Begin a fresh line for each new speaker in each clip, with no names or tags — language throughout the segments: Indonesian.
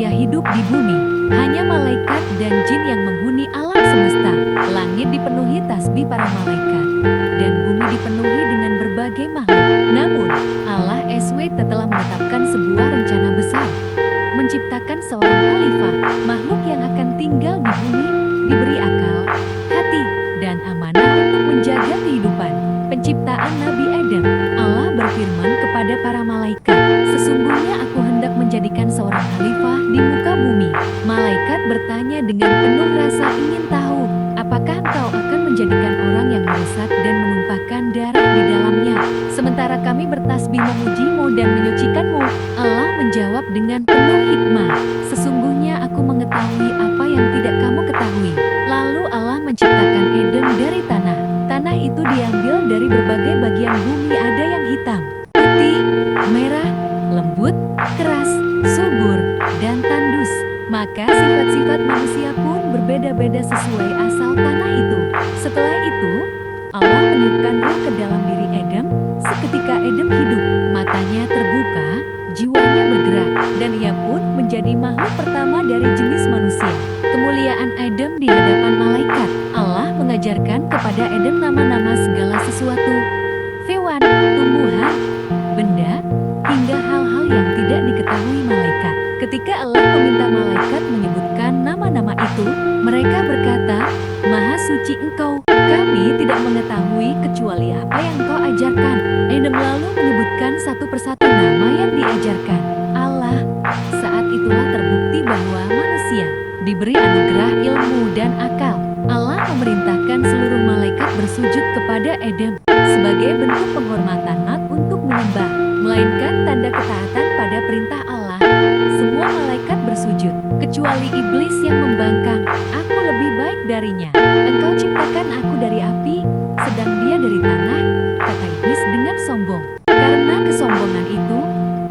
manusia hidup di bumi. Hanya malaikat dan jin yang menghuni alam semesta. Langit dipenuhi tasbih para malaikat, dan bumi dipenuhi dengan berbagai makhluk. Namun, Allah SWT telah menetapkan sebuah rencana besar. Menciptakan seorang khalifah, makhluk yang akan tinggal di bumi, diberi akal, hati, dan amanah untuk menjaga kehidupan. Penciptaan Nabi Adam. Allah berfirman kepada para malaikat, "Sesungguhnya aku hendak menjadikan seorang khalifah di muka bumi." Malaikat bertanya dengan penuh rasa ingin tahu, "Apakah engkau akan menjadikan orang yang merusak dan menumpahkan darah di dalamnya, sementara kami bertasbih memujimu dan menyucikanmu?" Allah menjawab dengan penuh hikmah, "Sesungguhnya aku mengetahui apa yang tidak kamu ketahui." Lalu Allah menciptakan Adam dari tanah. Tanah itu diambil dari berbagai bagian bumi, ada yang hitam, putih, merah, lembut, keras, subur, dan tandus. Maka sifat-sifat manusia pun berbeda-beda sesuai asal tanah itu. Setelah itu, Allah meniupkan ruh ke dalam diri Adam. Seketika Adam hidup, matanya terbuka, jiwanya bergerak, dan ia pun menjadi makhluk pertama dari jenis manusia. Kemuliaan Adam di hadapan malaikat. Allah mengajarkan kepada Adam nama-nama segala sesuatu, hewan, tumbuhan, benda, hingga hal-hal yang tidak diketahui malaikat. Ketika Allah meminta malaikat menyebutkan nama-nama itu, mereka berkata, "Maha suci Engkau, kami tidak mengetahui kecuali apa yang Engkau ajarkan." Adam lalu menyebutkan satu persatu nama yang diajarkan Allah. Saat itulah terbukti bahwa manusia diberi anugerah ilmu dan akal. Allah memerintahkan seluruh malaikat bersujud kepada Adam sebagai bentuk penghormatan untuk menyembah, melainkan tanda ketaatan pada perintah Allah. Semua malaikat bersujud, kecuali iblis yang membangkang, "Aku lebih baik darinya. Engkau ciptakan aku dari api, sedang dia dari tanah," kata iblis dengan sombong. Karena kesombongan itu,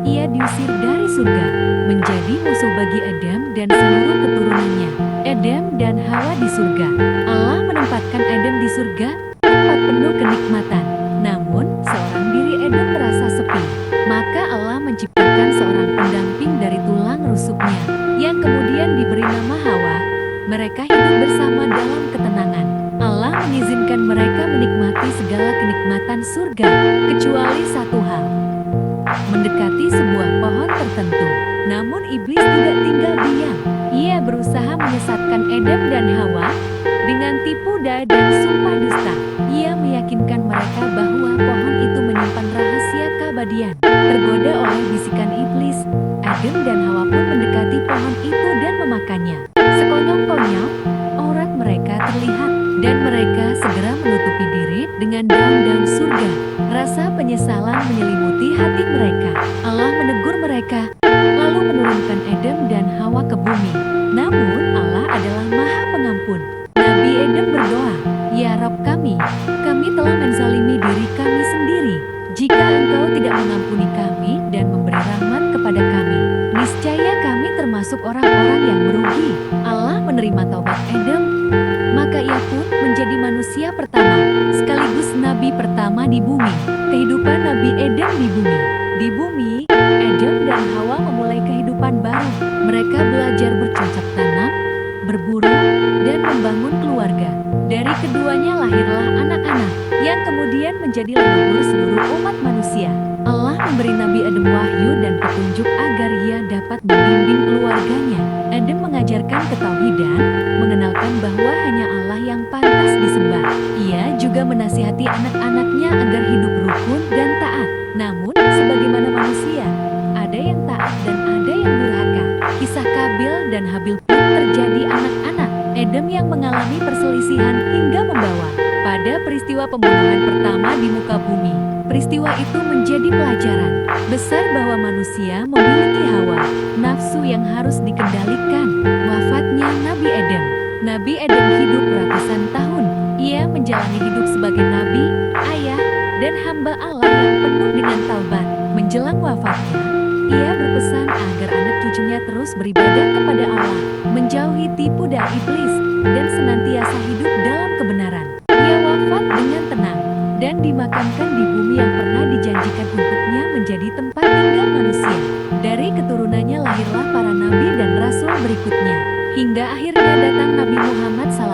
ia diusir dari surga, menjadi musuh bagi Adam dan seluruh keturunannya. Adam dan Hawa di surga. Allah menempatkan Adam di surga, tempat penuh kenikmatan. Namun, seorang diri Adam merasa sepi. Maka Allah menciptakan seorang pendamping dari tulang rusuknya, yang kemudian diberi nama Hawa. Mereka hidup bersama dalam ketenangan. Allah mengizinkan mereka menikmati segala kenikmatan surga, kecuali satu hal: mendekati sebuah pohon tertentu. Namun iblis tidak tinggal diam. Ia berusaha menyesatkan Adam dan Hawa dengan tipu daya dan sumpah dusta. Ia meyakinkan mereka bahwa pohon itu menyimpan rahasia keabadian. Tergoda oleh bisikan iblis, Adam dan Hawa pun mendekati pohon itu dan memakannya. Sekonyong-konyong, aurat mereka terlihat, dan mereka segera menutupi diri dengan daun-daun surga. Rasa penyesalan menyelimuti hati mereka. Allah menegur mereka, lalu menurunkan Adam dan Hawa ke bumi. Namun Allah adalah Maha Pengampun. Nabi Adam berdoa, "Ya Rabb kami telah menzalimi diri kami sendiri. Jika Engkau tidak mengampuni kami dan memberi rahmat kepada kami, niscaya kami termasuk orang-orang yang merugi." Allah menerima taubat Adam, maka ia pun menjadi manusia pertama, sekaligus nabi pertama di bumi. Kehidupan Nabi Adam di bumi. Di bumi, Adam dan Hawa memulai kehidupan baru. Mereka belajar bercocok tanam, berburu, dan membangun keluarga. Dari keduanya lahirlah anak-anak, yang kemudian menjadi leluhur seluruh umat manusia. Allah memberi Nabi Adam wahyu dan petunjuk agar ia dapat membimbing keluarganya. Adam mengajarkan ketauhidan, mengenalkan bahwa hanya Allah yang pantas disembah. Ia juga menasihati anak-anaknya agar hidup rukun dan taat. Namun, sebagaimana manusia, ada yang taat dan ada yang durhaka. Kisah Kabil dan Habil pun terjadi anak-anak Adam yang mengalami perselisihan hingga membawa pada peristiwa pembunuhan pertama di muka bumi. Peristiwa itu menjadi pelajaran besar bahwa manusia memiliki hawa nafsu yang harus dikendalikan. Wafatnya Nabi Adam. Nabi Adam hidup ratusan tahun. Ia menjalani hidup sebagai nabi, ayah, dan hamba Allah yang penuh dengan taubat. Menjelang wafatnya, ia berpesan agar anak cucunya terus beribadah kepada Allah, menjauhi tipu daya iblis, dan senantiasa hidup dalam kebenaran. Ia wafat dengan tenang dan dimakamkan di bumi yang pernah dijanjikan untuknya menjadi tempat tinggal manusia. Dari keturunannya lahirlah para nabi dan rasul berikutnya. Hingga akhirnya datang Nabi Muhammad SAW